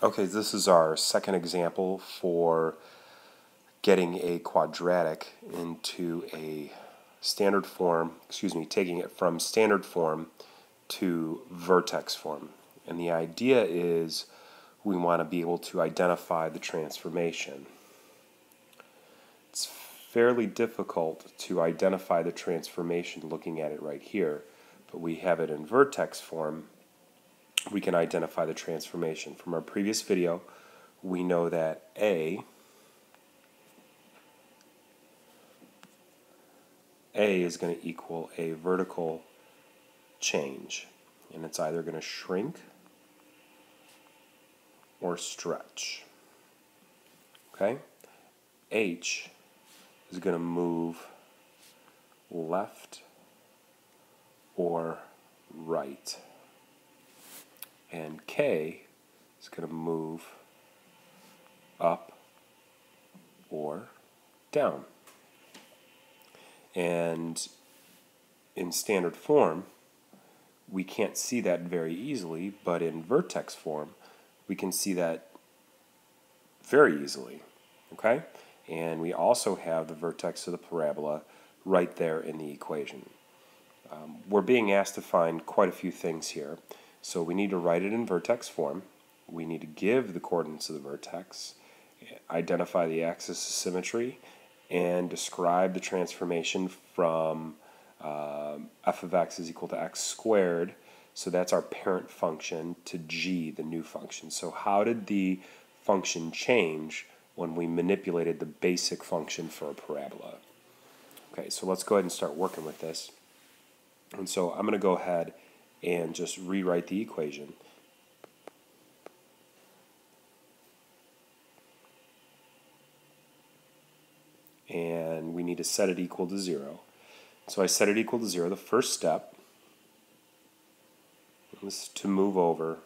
Okay, this is our second example for getting a quadratic into a standard form, taking it from standard form to vertex form. And the idea is we want to be able to identify the transformation. It's fairly difficult to identify the transformation looking at it right here, but we have it in vertex form. We can identify the transformation. From our previous video, we know that A is going to equal a vertical change, and it's either going to shrink or stretch. Okay? H is going to move left or right. And K is going to move up or down. And in standard form, we can't see that very easily, but in vertex form, we can see that very easily. Okay? And we also have the vertex of the parabola right there in the equation. We're being asked to find quite a few things here. So we need to write it in vertex form. We need to give the coordinates of the vertex, identify the axis of symmetry, and describe the transformation from f of x is equal to x squared, so that's our parent function, to g, the new function. So how did the function change when we manipulated the basic function for a parabola? Okay, so let's go ahead and start working with this. And so I'm going to go ahead and just rewrite the equation. And we need to set it equal to 0. So I set it equal to 0. The first step is to move over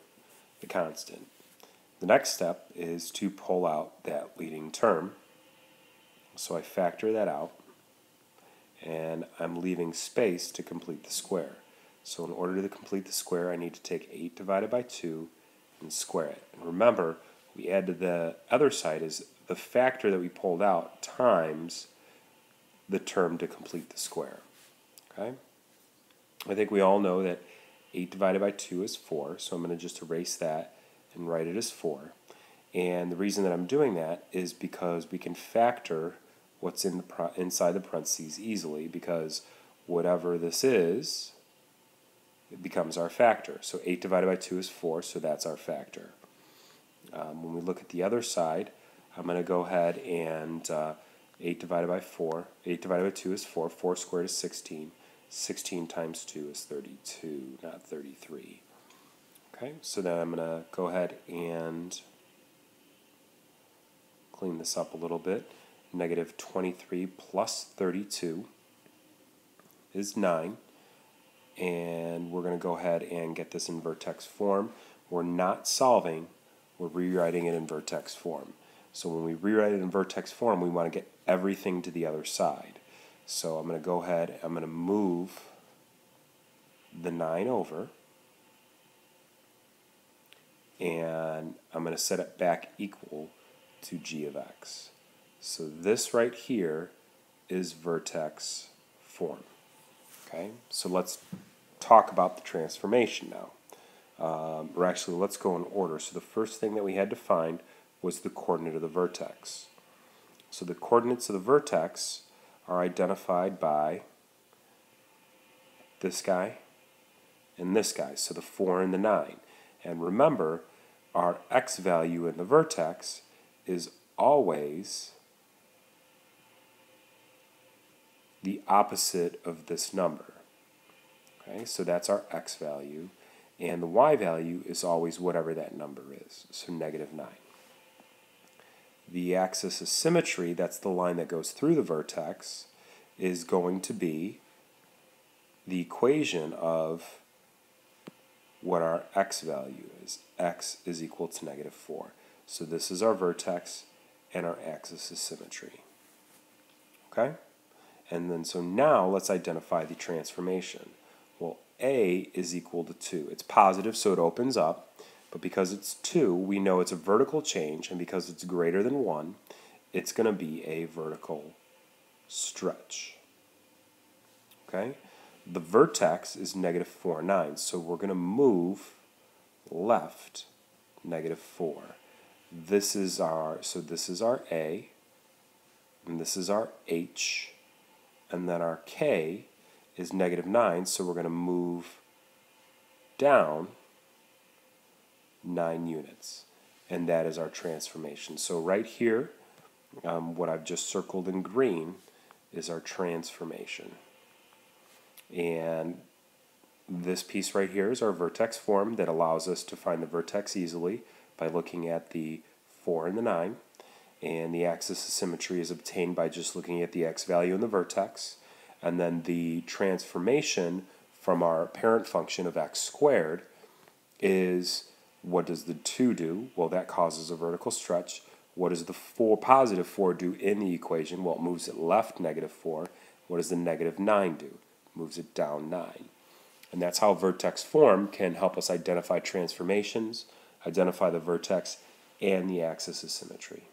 the constant. The next step is to pull out that leading term. So I factor that out, and I'm leaving space to complete the square. So in order to complete the square, I need to take 8 divided by 2 and square it. And remember, we add to the other side is the factor that we pulled out times the term to complete the square. Okay? I think we all know that 8 divided by 2 is 4, so I'm going to just erase that and write it as 4. And the reason that I'm doing that is because we can factor what's inside the parentheses easily, because whatever this is, it becomes our factor. So 8 divided by 2 is 4, so that's our factor. When we look at the other side, I'm going to go ahead and 8 divided by 2 is 4, 4 squared is 16, 16 times 2 is 32, not 33. Okay, so then I'm going to go ahead and clean this up a little bit. Negative 23 plus 32 is 9. And we're going to go ahead and get this in vertex form. We're not solving, we're rewriting it in vertex form. So when we rewrite it in vertex form, we want to get everything to the other side. So I'm going to go ahead, I'm going to move the 9 over, and I'm going to set it back equal to g of x. So this right here is vertex form. Okay, so let's talk about the transformation now. Or actually, let's go in order. So the first thing that we had to find was the coordinate of the vertex. So the coordinates of the vertex are identified by this guy and this guy, so the 4 and the 9. And remember, our x value in the vertex is always the opposite of this number. Okay, so that's our x value, and the y value is always whatever that number is, so negative 9. The axis of symmetry, that's the line that goes through the vertex, is going to be the equation of what our x value is. X is equal to negative 4. So this is our vertex and our axis of symmetry. Okay? And then so now let's identify the transformation. Well, A is equal to 2. It's positive, so it opens up. But because it's 2, we know it's a vertical change, and because it's greater than 1, it's going to be a vertical stretch. Okay? The vertex is negative 4, 9, so we're going to move left negative 4. This is our A, and this is our H, and then our K is negative 9, so we're going to move down 9 units, and that is our transformation. So right here, what I've just circled in green is our transformation. And this piece right here is our vertex form that allows us to find the vertex easily by looking at the 4 and the 9. And the axis of symmetry is obtained by just looking at the x value in the vertex. And then the transformation from our parent function of x squared is, what does the 2 do? Well, that causes a vertical stretch. What does the positive 4 do in the equation? Well, it moves it left negative 4. What does the negative 9 do? Moves it down 9. And that's how vertex form can help us identify transformations, identify the vertex, and the axis of symmetry.